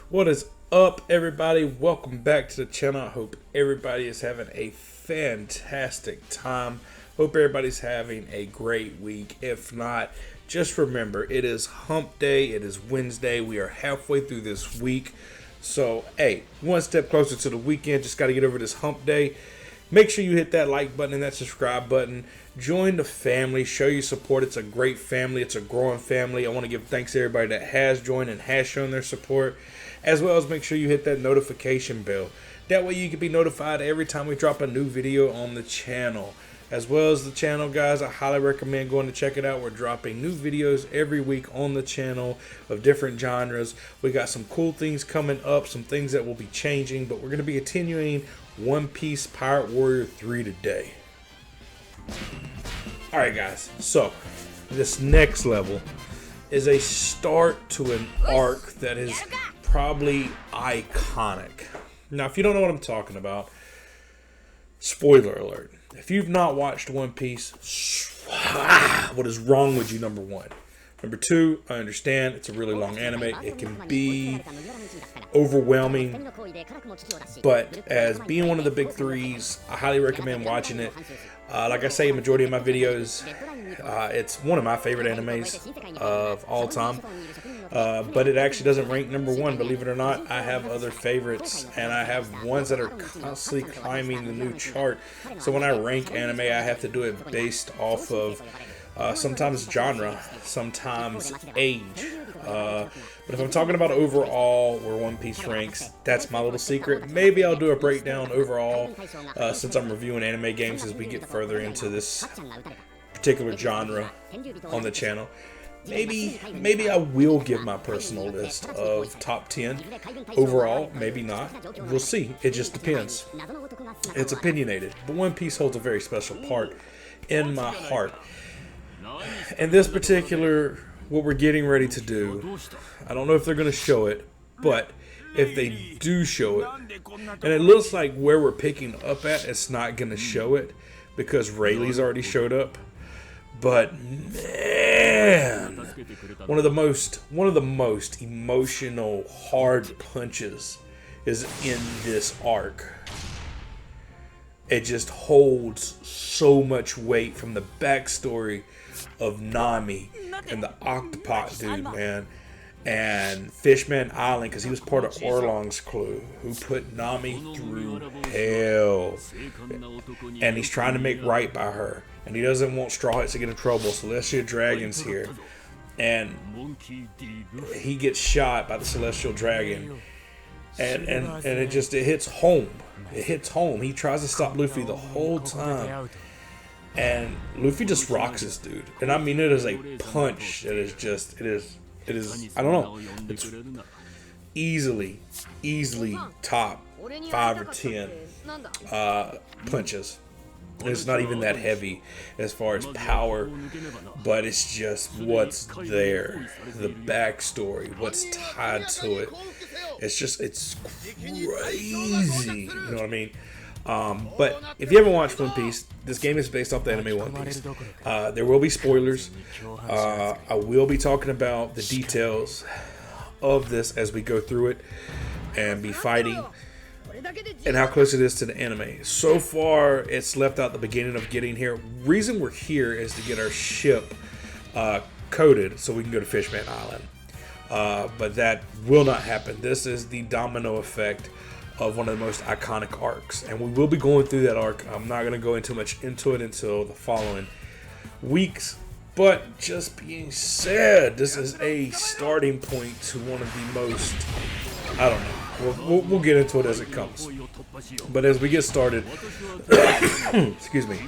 What is up, everybody? Welcome back to the channel. I hope everybody is having a fantastic time. Hope everybody's having a great week. If not, just remember, it is hump day. It is Wednesday. We are halfway through this week. So, hey, one step closer to the weekend. Just got to get over this hump day. Make sure you hit that like button and that subscribe button. Join the family. Show your support. It's a great family. It's a growing family. I want to give thanks to everybody that has joined and has shown their support. As well as make sure you hit that notification bell. That way you can be notified every time we drop a new video on the channel. As well as the channel, guys, I highly recommend going to check it out. We're dropping new videos every week on the channel of different genres. We got some cool things coming up, some things that will be changing, but we're going to be continuing One Piece Pirate Warrior 3 today. Alright, guys, so this next level is a start to an arc that is probably iconic. Now, if you don't know what I'm talking about, spoiler alert. If you've not watched One Piece, what is wrong with you, number one? Number two, I understand it's a really long anime. It can be overwhelming. But as being one of the big threes, I highly recommend watching it. Like I say, majority of my videos, it's one of my favorite animes of all time. But it actually doesn't rank number one, believe it or not. I have other favorites, and I have ones that are constantly climbing the new chart. So when I rank anime, I have to do it based off of sometimes genre, sometimes age. But if I'm talking about overall where One Piece ranks, that's my little secret. Maybe I'll do a breakdown overall since I'm reviewing anime games as we get further into this particular genre on the channel. Maybe I will give my personal list of top 10 overall. Maybe not. We'll see. It just depends. It's opinionated. But One Piece holds a very special part in my heart. And this particular, what we're getting ready to do, I don't know if they're going to show it, but if they do show it, and it looks like where we're picking up at, it's not going to show it because Rayleigh's already showed up. But man, one of the most emotional hard punches is in this arc. It just holds so much weight from the backstory of Nami and the Octopus dude, man, and Fishman Island, because he was part of Orlong's crew who put Nami through hell, and he's trying to make right by her, and he doesn't want Straw Hats to get in trouble. Celestial Dragon's here, and he gets shot by the Celestial Dragon, and it hits home. It hits home. He tries to stop Luffy the whole time, and Luffy just rocks this dude. And I mean, it is a punch that is just, it is, I don't know, it's easily top 5 or 10 punches. It's not even that heavy as far as power, but it's just what's there, the backstory, what's tied to it. It's crazy, you know what I mean? But if you haven't watched One Piece, this game is based off the anime One Piece. There will be spoilers. I will be talking about the details of this as we go through it and be fighting, and how close it is to the anime. So far, it's left out the beginning of getting here. Reason we're here is to get our ship coded so we can go to Fishman Island. But that will not happen. This is the domino effect of one of the most iconic arcs, and we will be going through that arc. I'm not going to go into much into it until the following weeks. But just being said, this is a starting point to one of the most, I don't know, we'll get into it as it comes. But as we get started, excuse me,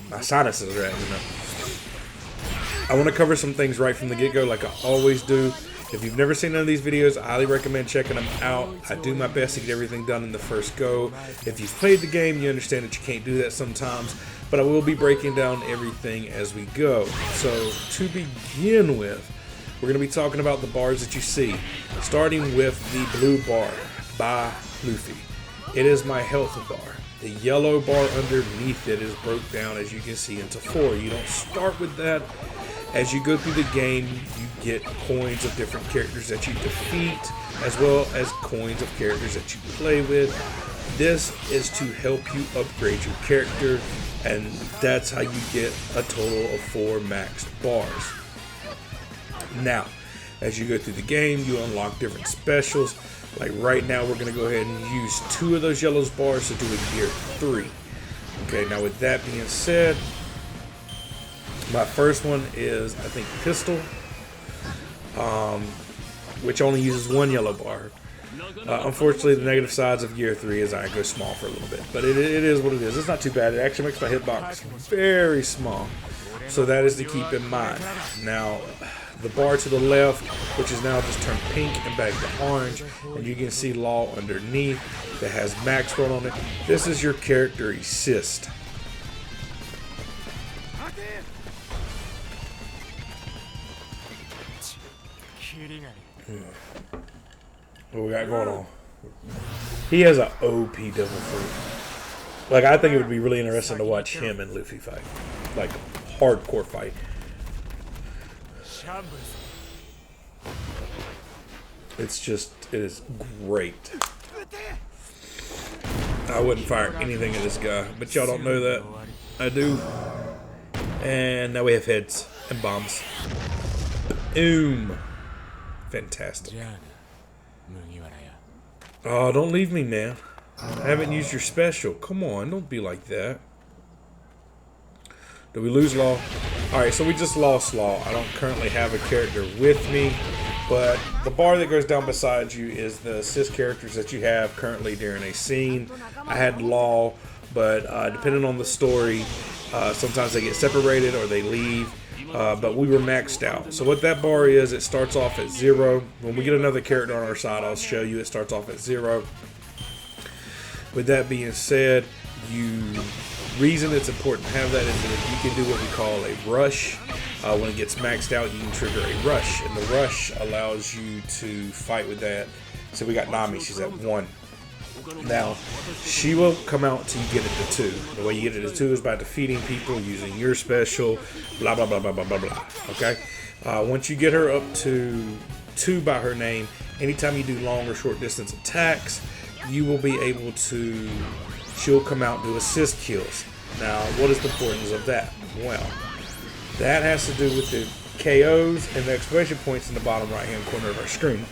my sinuses are acting up. I want to cover some things right from the get-go like I always do. If you've never seen none of these videos, I highly recommend checking them out. I do my best to get everything done in the first go. If you've played the game, you understand that you can't do that sometimes, but I will be breaking down everything as we go. So to begin with, we're going to be talking about the bars that you see, starting with the blue bar by Luffy. It is my health bar. The yellow bar underneath it is broke down, as you can see, into 4. You don't start with that. As you go through the game, you get coins of different characters that you defeat. as well as coins of characters that you play with. This is to help you upgrade your character, and that's how you get a total of 4 maxed bars. Now, as you go through the game, you unlock different specials. Like right now, we're going to go ahead and use 2 of those yellow bars to do a gear 3. Okay, now with that being said, my first one is, I think, pistol, which only uses 1 yellow bar. Unfortunately, the negative sides of gear 3 is I go small for a little bit, but it is what it is. It's not too bad. It actually makes my hitbox very small, so that is to keep in mind. Now, the bar to the left, which is now just turned pink and back to orange, and you can see Law underneath that has max run on it. This is your character assist. What we got going on? He has an OP devil fruit. Like, I think it would be really interesting to watch him and Luffy fight. Like, hardcore fight. It's just, it is great. I wouldn't fire anything at this guy, but y'all don't know that. I do. And now we have heads and bombs. Boom. Fantastic. Oh, don't leave me, man. I haven't used your special. Come on, don't be like that. Did we lose Law? Alright, so we just lost Law. I don't currently have a character with me, but the bar that goes down beside you is the assist characters that you have currently during a scene. I had Law, but depending on the story, sometimes they get separated or they leave. But we were maxed out. So what that bar is, it starts off at 0. When we get another character on our side, I'll show you. It starts off at 0. With that being said, reason it's important to have that is that you can do what we call a rush. When it gets maxed out, you can trigger a rush, and the rush allows you to fight with that. So we got Nami, she's at 1. Now, she will come out until you get it to 2. The way you get it to 2 is by defeating people using your special, blah, blah, blah, blah, blah, blah, blah. Okay? Once you get her up to 2 by her name, anytime you do long or short distance attacks, you will be able to, she'll come out and do assist kills. Now, what is the importance of that? Well, that has to do with the KOs and the exclamation points in the bottom right hand corner of our screen.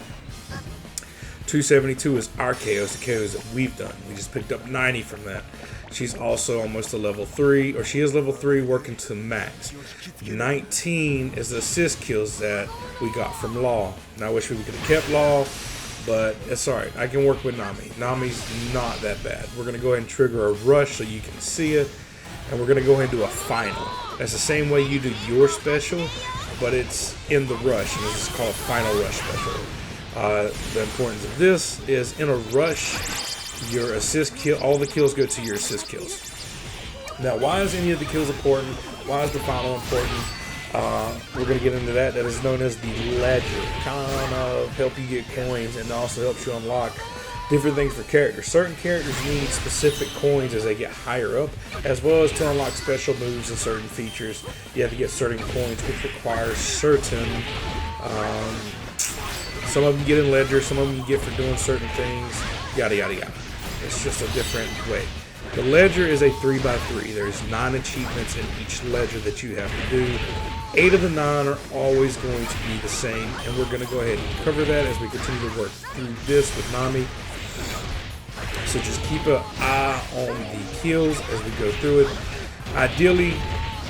272 is our KOs, the KOs that we've done. We just picked up 90 from that. She's also almost a level 3, or she is level 3 working to max. 19 is the assist kills that we got from Law. Now I wish we could have kept Law, but it's alright. I can work with Nami. Nami's not that bad. We're going to go ahead and trigger a rush so you can see it, and we're going to go ahead and do a final. That's the same way you do your special, but it's in the rush, and this is called a final rush special. The importance of this is in a rush, your assist kill, all the kills go to your assist kills. Now, why is any of the kills important? Why is the final important? We're going to get into that. That is known as the ledger. Kind of help you get coins and also helps you unlock different things for characters. Certain characters need specific coins as they get higher up, as well as to unlock special moves and certain features. You have to get certain coins, which requires certain. Some of them get in ledger, some of them you get for doing certain things, yada yada yada. It's just a different way. The ledger is a 3x3. There's 9 achievements in each ledger that you have to do. 8 of the 9 are always going to be the same, and we're going to go ahead and cover that as we continue to work through this with Nami. So just keep an eye on the kills as we go through it. Ideally,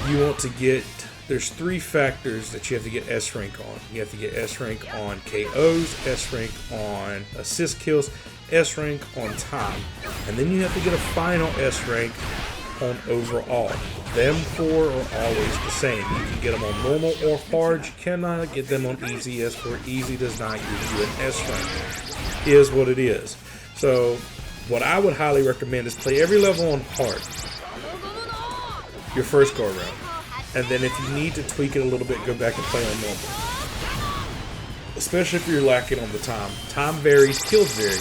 you want to get, there's 3 factors that you have to get S rank on. You have to get S rank on KOs, S rank on assist kills, S rank on time, and then you have to get a final S rank on overall. Them 4 are always the same. You can get them on normal or hard. You cannot get them on easy. S4 easy does not give you an S rank. Is what it is. So what I would highly recommend is play every level on hard your first go around. And then if you need to tweak it a little bit, go back and play on normal. Especially if you're lacking on the time. Time varies, kills vary.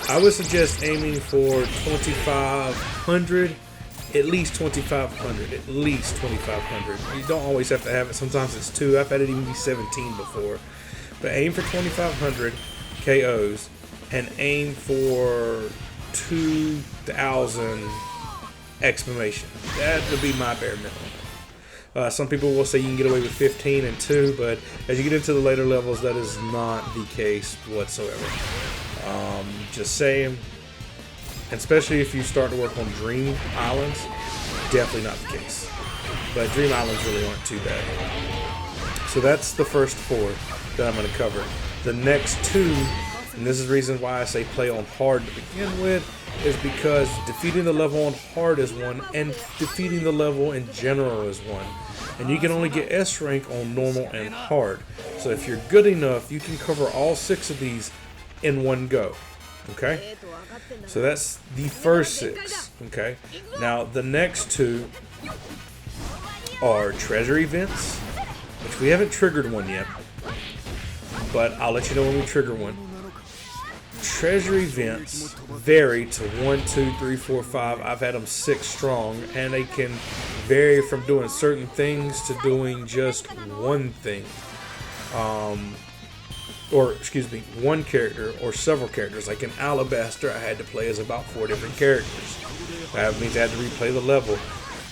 I would suggest aiming for 2,500, at least 2,500, at least 2,500. You don't always have to have it. Sometimes it's 2. I've had it even be 17 before. but aim for 2,500 KOs and aim for 2,000 exclamation. That would be my bare minimum. Some people will say you can get away with 15 and 2, but as you get into the later levels, that is not the case whatsoever. Just saying, and especially if you start to work on Dream Islands, definitely not the case. But Dream Islands really aren't too bad. So that's the first 4 that I'm going to cover. The next 2, and this is the reason why I say play on hard to begin with, is because defeating the level on hard is one, and defeating the level in general is one. And you can only get S rank on normal and hard. So if you're good enough, you can cover all 6 of these in one go. Okay? So that's the first 6. Okay? Now the next 2 are treasure events, which we haven't triggered one yet, but I'll let you know when we trigger one. Treasure events vary to 1, 2, 3, 4, 5. I've had them 6 strong, and they can vary from doing certain things to doing just one thing. Or, excuse me, one character or several characters. Like in Alabaster, I had to play as about 4 different characters. That means I had to replay the level.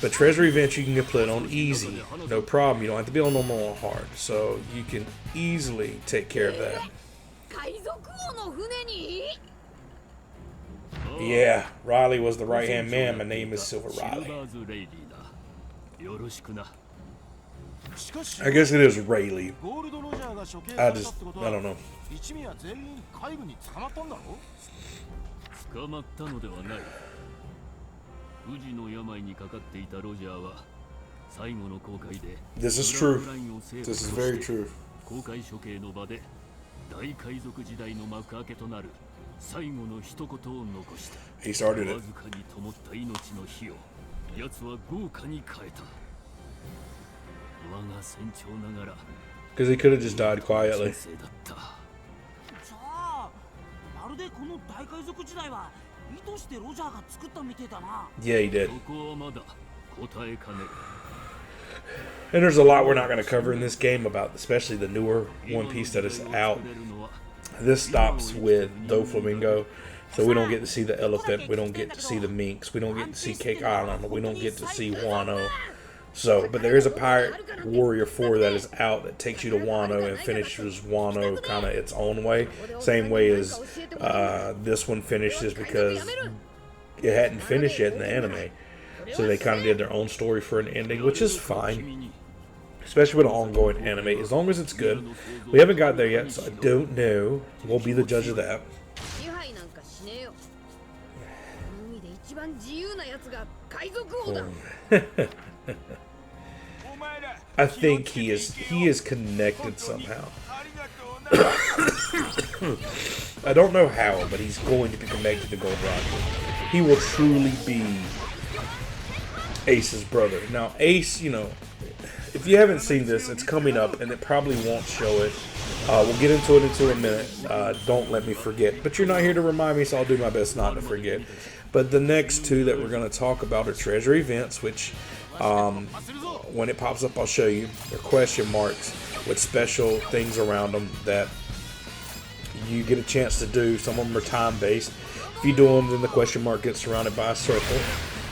But treasure events you can get played on easy, no problem. You don't have to be on normal or hard, so you can easily take care of that. Yeah, Riley was the right-hand man. My name is Silver Riley. I guess it is Rayleigh. I don't know. This is true. This is very true. He started it. Because he could have just died quietly. Yeah, he did. And there's a lot we're not going to cover in this game about, especially the newer One Piece that is out. This stops with Doflamingo, so we don't get to see the elephant, we don't get to see the minks, we don't get to see Cake Island, we don't get to see Wano. So, but there is a Pirate Warrior 4 that is out that takes you to Wano and finishes Wano kind of its own way. Same way as this one finishes, because it hadn't finished yet in the anime. So they kind of did their own story for an ending, which is fine. Especially with an ongoing anime, as long as it's good. We haven't got there yet, so I don't know. We'll be the judge of that. I think he is connected somehow. I don't know how, but he's going to be connected to Gold Roger. He will truly be Ace's brother. Now, Ace, you know, if you haven't seen this, it's coming up, and it probably won't show it. We'll get into it in a minute. Don't let me forget. But you're not here to remind me, so I'll do my best not to forget. But the next 2 that we're going to talk about are treasure events, which when it pops up, I'll show you. They're question marks with special things around them that you get a chance to do. Some of them are time-based. If you do them, then the question mark gets surrounded by a circle,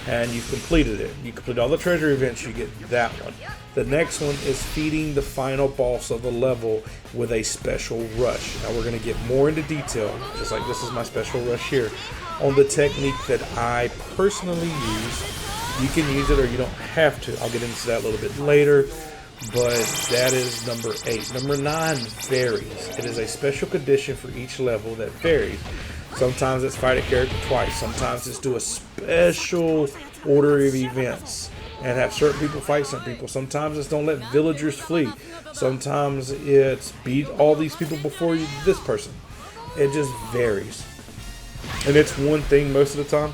and you've completed it. You complete all the treasure events, you get that one. The next one is feeding the final boss of the level with a special rush. Now we're going to get more into detail, just like this is my special rush here, on the technique that I personally use. You can use it or you don't have to. I'll get into that a little bit later, but that is number 8. Number 9 varies. It is a special condition for each level that varies. Sometimes it's fight a character twice. Sometimes it's do a special order of events and have certain people fight some people. Sometimes it's don't let villagers flee. Sometimes it's beat all these people before you this person. It just varies. And it's one thing most of the time.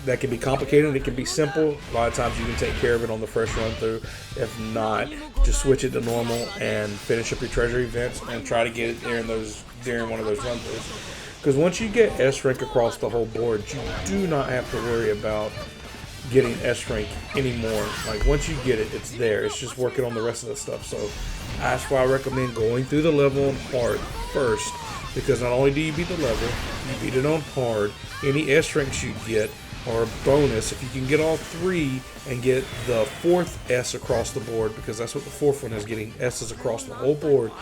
That can be complicated. It can be simple. A lot of times you can take care of it on the first run through. If not, just switch it to normal and finish up your treasure events and try to get it during one of those run throughs. Because once you get S rank across the whole board, you do not have to worry about getting S rank anymore. Like once you get it, it's there. It's just working on the rest of the stuff. So That's why I recommend going through the level on hard first, because not only do you beat the level, you beat it on hard. Any S ranks you get are a bonus if you can get all 3 and get the 4th S across the board, because that's what the 4th one is, getting S's across the whole board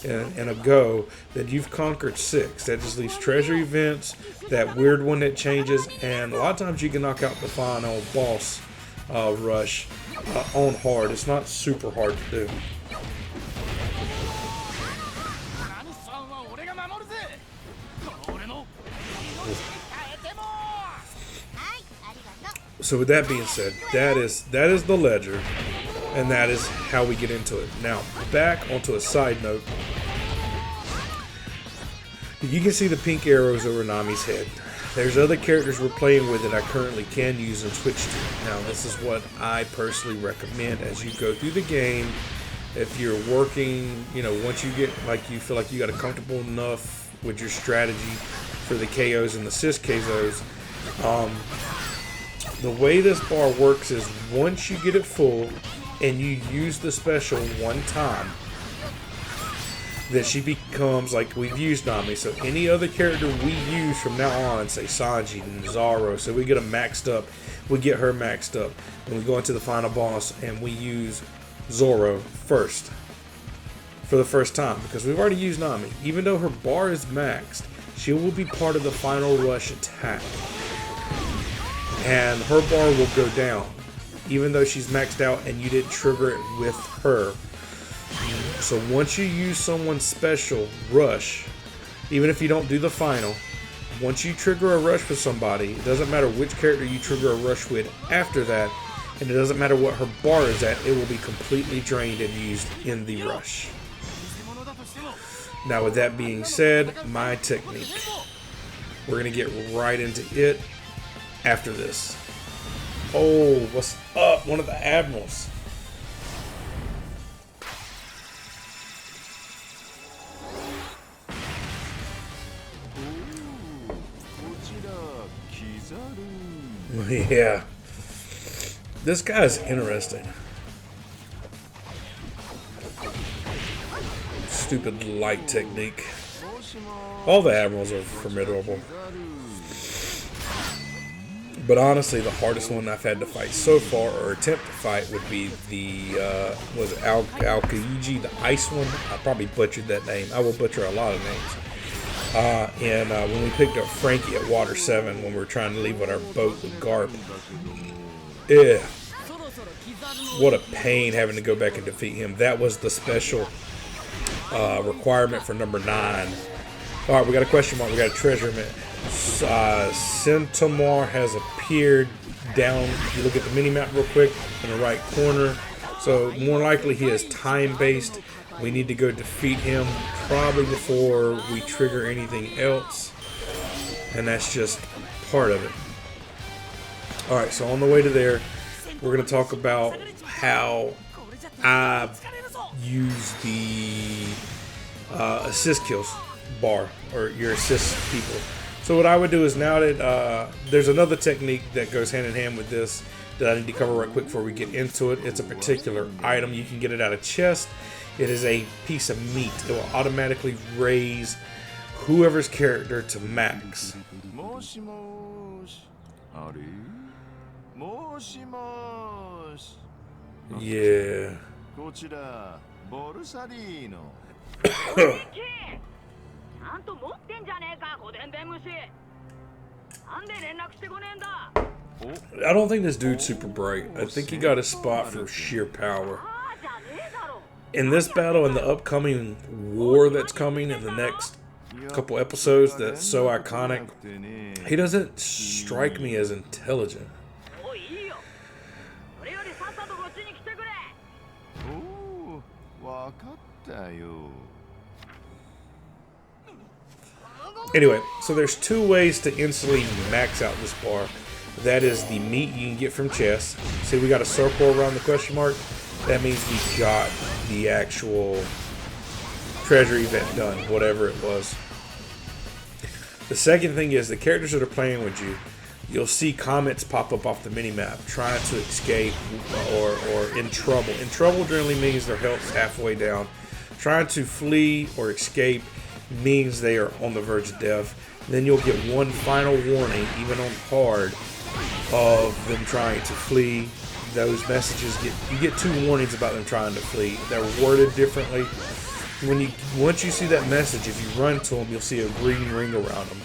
in a go. That you've conquered 6. That just leaves treasure events, that weird one that changes, and a lot of times you can knock out the final boss rush on hard. It's not super hard to do. So with that being said, that is the ledger, and that is how we get into it. Now, back onto a side note. You can see the pink arrows over Nami's head. There's other characters we're playing with that I currently can use and switch to. Now, this is what I personally recommend as you go through the game. If you're working, once you get, you feel like you got a comfortable enough with your strategy for the KOs and the assist KOs, the way this bar works is once you get it full and you use the special one time, then she becomes like we've used Nami. So any other character we use from now on, say Sanji and Zoro, so we get them maxed up, we get her maxed up, and we go into the final boss and we use Zoro first for the first time, because we've already used Nami. Even though her bar is maxed, she will be part of the final rush attack. And her bar will go down, even though she's maxed out and you didn't trigger it with her. So once you use someone's special rush, even if you don't do the final, once you trigger a rush with somebody, it doesn't matter which character you trigger a rush with after that, and it doesn't matter what her bar is at, it will be completely drained and used in the rush. Now with that being said, my technique. We're going to get right into it after this. Oh, what's up? One of the admirals. Yeah. This guy's interesting. Stupid light technique. All the admirals are formidable. But honestly, the hardest one I've had to fight so far, or attempt to fight, would be the, was it Aokiji, the ice one? I probably butchered that name. I will butcher a lot of names. And when we picked up Frankie at Water 7, when we were trying to leave with our boat with Garp. Yeah. What a pain having to go back and defeat him. That was the special requirement for number 9. Alright, we got a question mark. We got a treasure mint. Centomar has appeared down, if you look at the mini-map real quick, in the right corner. So more likely he is time-based. We need to go defeat him probably before we trigger anything else. And that's just part of it. Alright, so on the way to there, we're going to talk about how I use the assist kills bar, or your assist people. So what I would do is, now that there's another technique that goes hand in hand with this that I need to cover right quick before we get into it. It's a particular item. You can get it out of chest. It is a piece of meat. It will automatically raise whoever's character to max. Yeah. I don't think this dude's super bright. I think he got a spot for sheer power. In this battle and the upcoming war that's coming in the next couple episodes that's so iconic, he doesn't strike me as intelligent. Anyway, so there's 2 ways to instantly max out this bar. That is the meat you can get from chests. See, we got a circle around the question mark. That means we got the actual treasure event done, whatever it was. The second thing is, the characters that are playing with you, you'll see comments pop up off the minimap trying to escape or in trouble. In trouble generally means their health's halfway down. trying to flee or escape means they are on the verge of death. Then you'll get one final warning, even on hard, of them trying to flee. Those messages you get 2 warnings about them trying to flee. They're worded differently. Once you see that message, if you run to them, you'll see a green ring around them.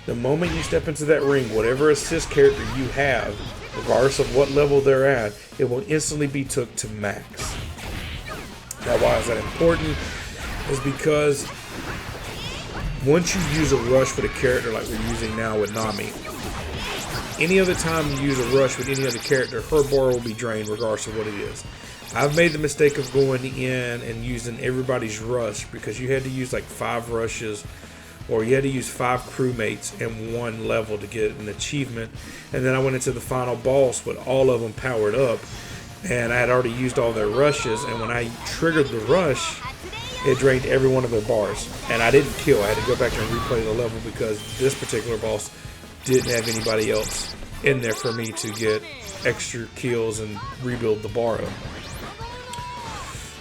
The moment you step into that ring, whatever assist character you have, regardless of what level they're at, it will instantly be took to max. Now, why is that important? Is because once you use a rush with a character like we're using now with Nami, any other time you use a rush with any other character, her bar will be drained regardless of what it is. I've made the mistake of going in and using everybody's rush because you had to use like 5 rushes, or you had to use 5 crewmates in one level to get an achievement. And then I went into the final boss with all of them powered up, and I had already used all their rushes, and when I triggered the rush, it drained every one of their bars. And I didn't kill. I had to go back and replay the level because this particular boss didn't have anybody else in there for me to get extra kills and rebuild the bar up.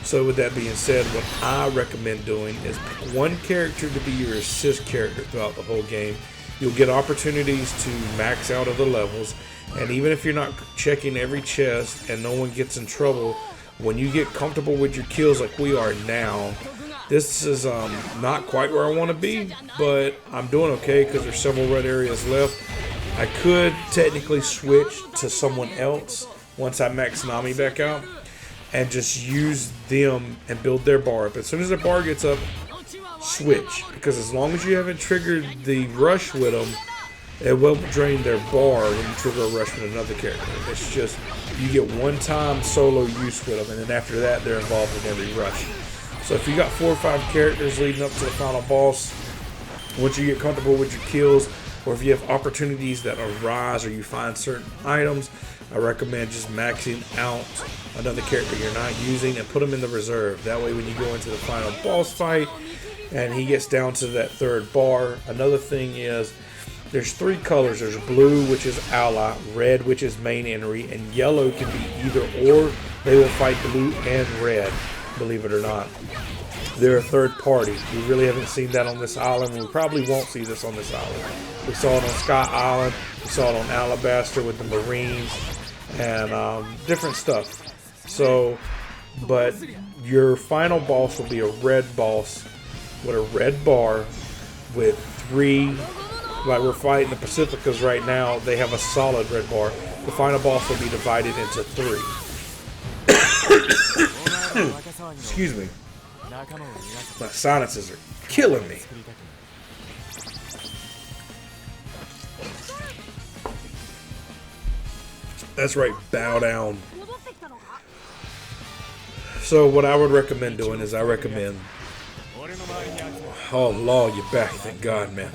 So with that being said, what I recommend doing is pick one character to be your assist character throughout the whole game. You'll get opportunities to max out of the levels, and even if you're not checking every chest and no one gets in trouble, when you get comfortable with your kills like we are now, this is not quite where I want to be, but I'm doing okay because there's several red areas left. I could technically switch to someone else once I max Nami back out and just use them and build their bar up. As soon as their bar gets up, switch, because as long as you haven't triggered the rush with them, it won't drain their bar when you trigger a rush with another character. It's just you get one-time solo use with them, and then after that they're involved in every rush. So if you got 4 or 5 characters leading up to the final boss, once you get comfortable with your kills, or if you have opportunities that arise or you find certain items, I recommend just maxing out another character you're not using and put them in the reserve. That way when you go into the final boss fight and he gets down to that 3rd bar, another thing is there's 3 colors. There's blue, which is ally, red, which is main enemy, and yellow can be either or. They will fight blue and red, believe it or not. They're a 3rd party. We really haven't seen that on this island. We probably won't see this on this island. We saw it on Sky Island. We saw it on Alabaster with the Marines and different stuff. So, but your final boss will be a red boss with a red bar with 3, like we're fighting the Pacificas right now, they have a solid red bar. The final boss will be divided into 3. Excuse me. My sinuses are killing me. That's right, bow down. So what I would recommend doing is oh Law, you're back, thank God, man.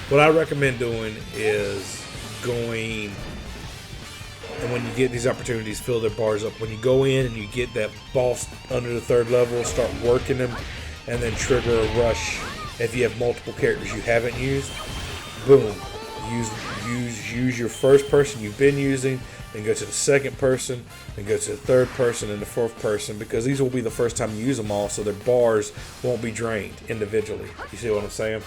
What I recommend doing is going, and when you get these opportunities, fill their bars up. When you go in and you get that boss under the 3rd level, start working them, and then trigger a rush. If you have multiple characters you haven't used, boom, use your first person you've been using, then go to the 2nd person, then go to the 3rd person and the 4th person, because these will be the first time you use them all, so their bars won't be drained individually. You see what I'm saying?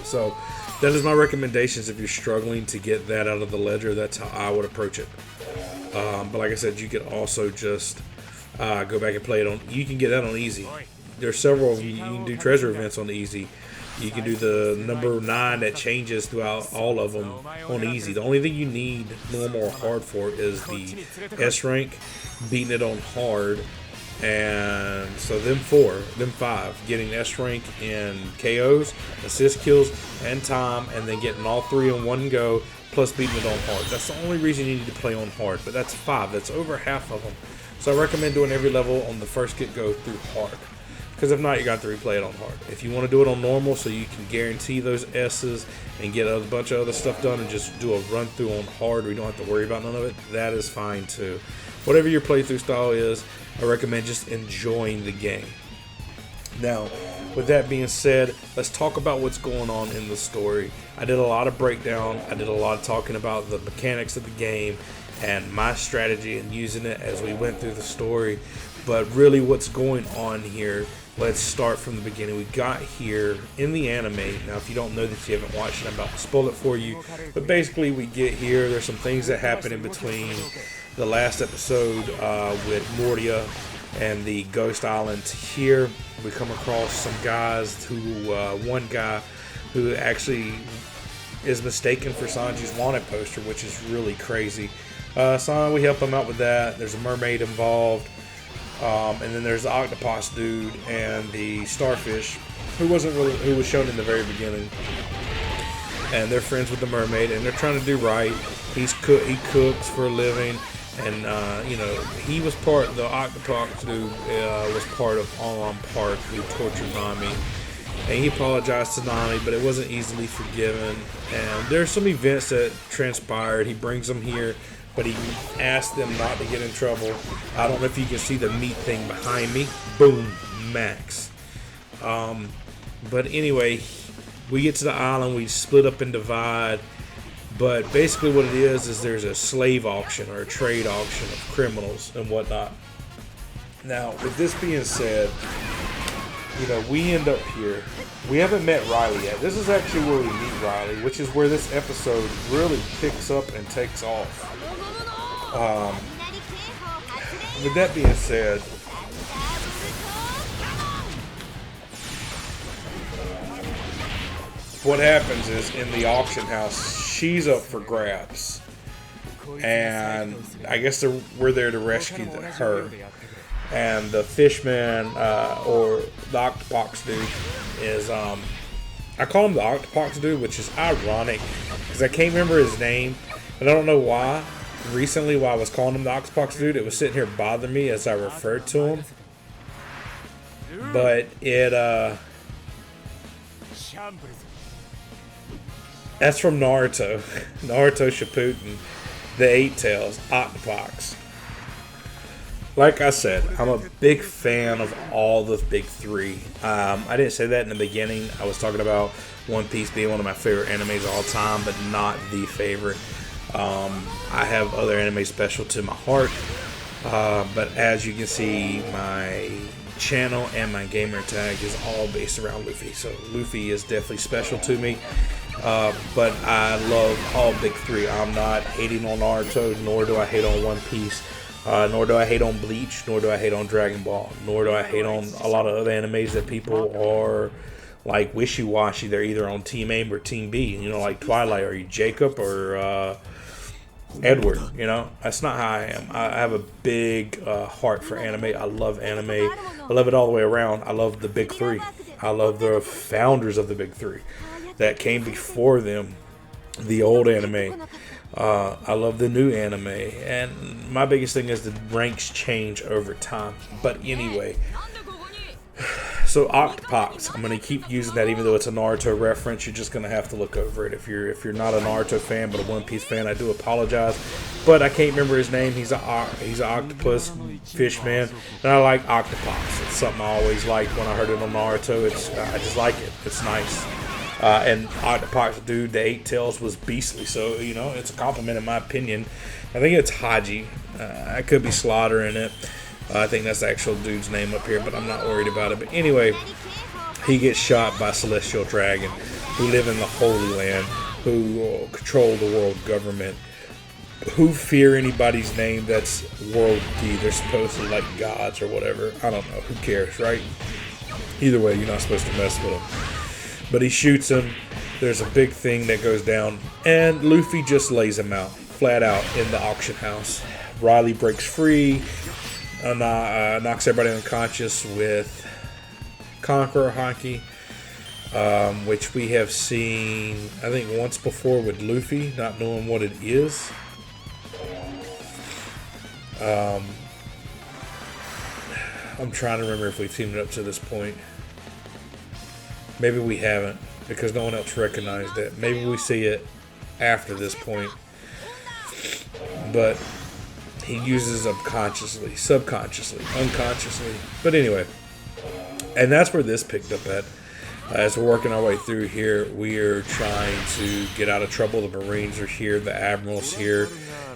So that is my recommendations. If you're struggling to get that out of the ledger, that's how I would approach it. But like I said, you could also just go back and play it on. You can get that on easy. There's several. You can do treasure events on the easy. You can do the number 9 that changes throughout all of them on easy. The only thing you need normal or hard for is the S rank, beating it on hard. And so them 5, getting S rank in KOs, assist kills, and time, and then getting all 3 in one go, plus beating it on hard. That's the only reason you need to play on hard, but that's 5. That's over half of them. So I recommend doing every level on the first get-go through hard, because if not, you got to replay it on hard. If you want to do it on normal so you can guarantee those S's and get a bunch of other stuff done and just do a run-through on hard where you don't have to worry about none of it, that is fine too. Whatever your playthrough style is, I recommend just enjoying the game. Now, with that being said, let's talk about what's going on in the story. I did a lot of breakdown. I did a lot of talking about the mechanics of the game and my strategy and using it as we went through the story. But really what's going on here, let's start from the beginning. We got here in the anime. Now, if you don't know this, you haven't watched it, I'm about to spoil it for you. But basically, we get here. There's some things that happen in between the last episode with Mordia and the Ghost Islands here. We come across some guys who, one guy who actually is mistaken for Sanji's wanted poster, which is really crazy. So we help him out with that. There's a mermaid involved. And then there's the octopus dude and the starfish, who was shown in the very beginning. And they're friends with the mermaid, and they're trying to do right. He cooks for a living, and he was the octopus dude was part of Alon Park, who tortured Nami. And he apologized to Nami, but it wasn't easily forgiven. And there's some events that transpired. He brings them here, but he asked them not to get in trouble. I don't know if you can see the meat thing behind me. Boom, Max. But anyway, we get to the island. We split up and divide. But basically what it is there's a slave auction or a trade auction of criminals and whatnot. Now, with this being said, we end up here. We haven't met Riley yet. This is actually where we meet Riley, which is where this episode really picks up and takes off. With that being said, what happens is in the auction house, she's up for grabs, and I guess we're there to rescue her. And the fishman or the octopus dude is I call him the octopus dude, which is ironic because I can't remember his name, and I don't know why. Recently, while I was calling him the octopus dude, it was sitting here bothering me as I referred to him. But that's from Naruto. Naruto Shippuden, the Eight Tails, Octopox. Like I said, I'm a big fan of all the big three. I didn't say that in the beginning. I was talking about One Piece being one of my favorite animes of all time, but not the favorite. I have other anime special to my heart, but as you can see, my channel and my gamer tag is all based around Luffy. So Luffy is definitely special to me, but I love all big three. I'm not hating on Naruto, nor do I hate on One Piece, nor do I hate on Bleach, nor do I hate on Dragon Ball, nor do I hate on a lot of other animes that people are like wishy-washy. They're either on Team A or Team B, like Twilight. Are you Jacob or Edward? That's not how I am. I have a big heart for anime. I love anime. I love it all the way around. I love the big three. I love the founders of the big three that came before them, the old anime. I love the new anime, and my biggest thing is the ranks change over time. But anyway, so Octopox, I'm going to keep using that even though it's a Naruto reference. You're just going to have to look over it. If you're not a Naruto fan but a One Piece fan, I do apologize. But I can't remember his name. He's an octopus fishman, and I like Octopox. It's something I always liked when I heard it on Naruto. I just like it. It's nice. And Octopox dude, the Eight Tails, was beastly. So it's a compliment in my opinion. I think it's Haji. I could be slaughtering it. I think that's the actual dude's name up here, but I'm not worried about it. But anyway, he gets shot by Celestial Dragon, who live in the Holy Land, who control the world government, who fear anybody's name that's worldly. They're supposed to like gods or whatever. I don't know. Who cares, right? Either way, you're not supposed to mess with him. But he shoots him. There's a big thing that goes down, and Luffy just lays him out, flat out, in the auction house. Riley breaks free. Knocks everybody unconscious with Conqueror Haki, which we have seen, I think, once before with Luffy, not knowing what it is. I'm trying to remember if we've seen it up to this point. Maybe we haven't, because no one else recognized it. Maybe we see it after this point. But he uses them consciously, subconsciously, unconsciously. But anyway, and that's where this picked up at. As we're working our way through here, we are trying to get out of trouble. The Marines are here, the Admiral's here,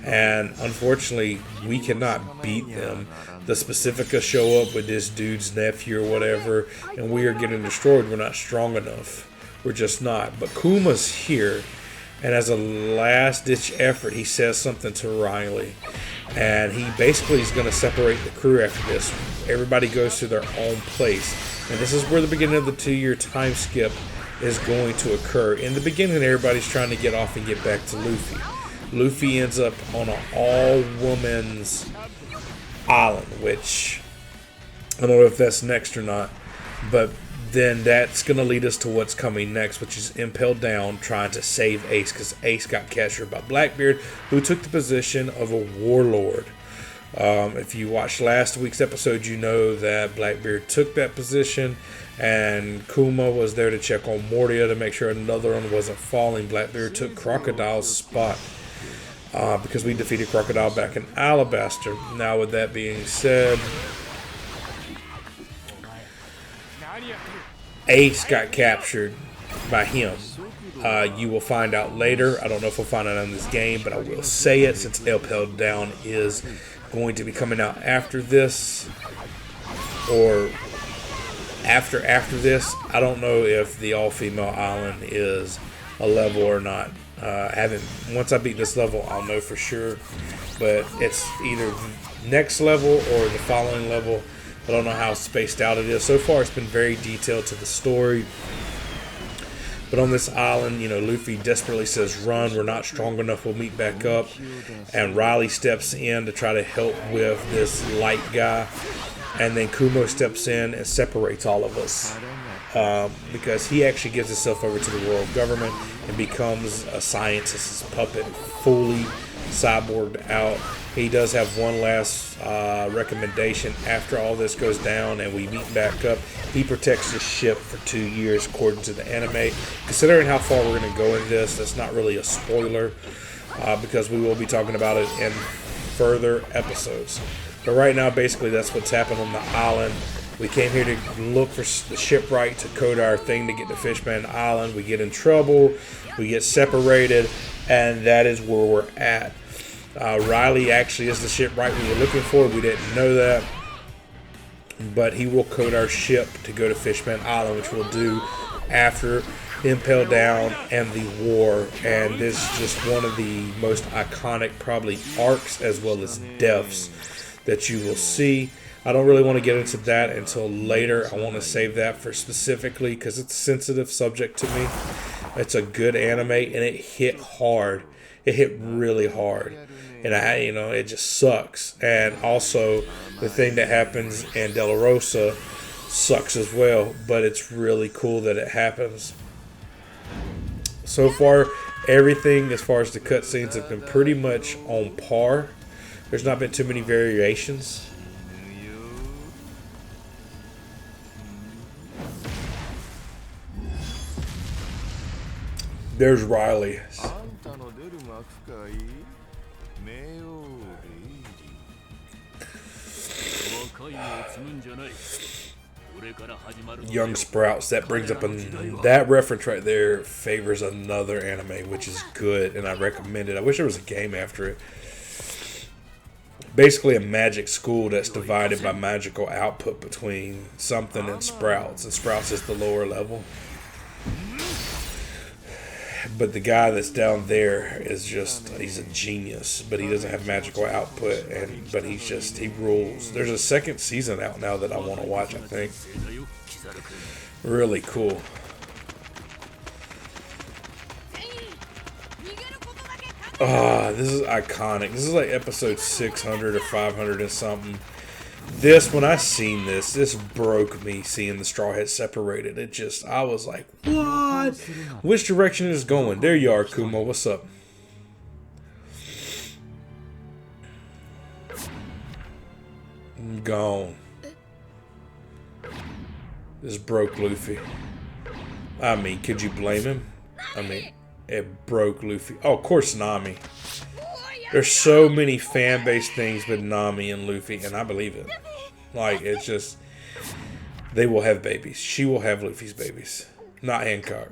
and unfortunately, we cannot beat them. The Pacifica show up with this dude's nephew or whatever, and we are getting destroyed. We're not strong enough. We're just not. But Kuma's here, and as a last-ditch effort, he says something to Riley, and he basically is going to separate the crew after this. Everybody goes to their own place. And this is where the beginning of the 2-year time skip is going to occur. In the beginning, everybody's trying to get off and get back to Luffy. Luffy ends up on an all-women's island, which I don't know if that's next or not. But then that's going to lead us to what's coming next, which is Impelled Down trying to save Ace, because Ace got captured by Blackbeard, who took the position of a warlord. If you watched last week's episode, you know that Blackbeard took that position, and Kuma was there to check on Mortia to make sure another one wasn't falling. Blackbeard took Crocodile's spot because we defeated Crocodile back in Alabaster. Now, with that being said, Ace got captured by him. You will find out later. I don't know if we'll find out in this game, but I will say it since Impelled Down is going to be coming out after this, or after this. I don't know if the all-female island is a level or not. Once I beat this level, I'll know for sure, but it's either next level or the following level. I don't know how spaced out it is. So far, it's been very detailed to the story. But on this island, you know, Luffy desperately says, run, we're not strong enough, we'll meet back up. And Riley steps in to try to help with this light guy. And then Kumo steps in and separates all of us. Because he actually gives himself over to the world government and becomes a scientist's puppet, fully cyborged out. He does have one last recommendation after all this goes down and we meet back up. He protects the ship for 2 years according to the anime. Considering how far we're going to go in this, that's not really a spoiler because we will be talking about it in further episodes. But right now, basically, that's what's happened on the island. We came here to look for the shipwright to code our thing to get to Fishman Island. We get in trouble, we get separated, and that is where we're at. Riley actually is the shipwright we were looking for. We didn't know that. But he will code our ship to go to Fishman Island, which we'll do after Impel Down and the war. And this is just one of the most iconic, probably, arcs as well as deaths that you will see. I don't really want to get into that until later. I want to save that for specifically because it's a sensitive subject to me. It's a good anime and it hit hard. It hit really hard. And it just sucks. And also the thing that happens in De La Rosa sucks as well, but it's really cool that it happens. So far, everything as far as the cutscenes have been pretty much on par. There's not been too many variations. There's Riley. Young Sprouts. That brings up that reference right there favors another anime, which is good, and I recommend it. I wish there was a game after it. Basically a magic school that's divided by magical output between something and Sprouts, and Sprouts is the lower level. But the guy that's down there is he's a genius, but he doesn't have magical output, but he rules. There's a second season out now that I want to watch, I think. Really cool. This is iconic. This is like episode 600 or 500 or something. When I seen this broke me, seeing the Straw Hat separated. I was like, what? Which direction is it going? There you are, Kumo. What's up? I'm gone. This broke Luffy. I mean, could you blame him? I mean, it broke Luffy. Oh, of course, Nami. There's so many fan-based things with Nami and Luffy, and I believe it. Like, it's just, they will have babies. She will have Luffy's babies. Not Hancock.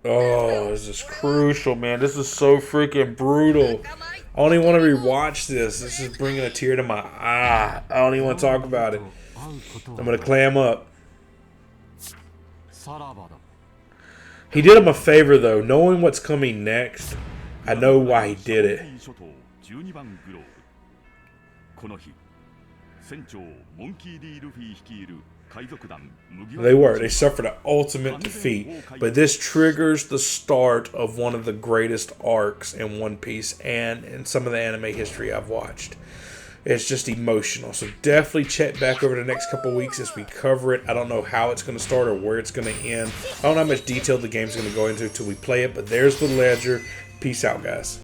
Oh, this is crucial, man. This is so freaking brutal. I don't even want to rewatch this. This is bringing a tear to my eye. I don't even want to talk about it. I'm going to clam up. He did him a favor, though. Knowing what's coming next, I know why he did it. They suffered an ultimate defeat, but this triggers the start of one of the greatest arcs in One Piece and in some of the anime history I've watched. It's just emotional, so definitely check back over the next couple weeks as we cover it. I don't know how it's going to start or where it's going to end. I don't know how much detail the game's going to go into until we play it, but there's the ledger. Peace out, guys.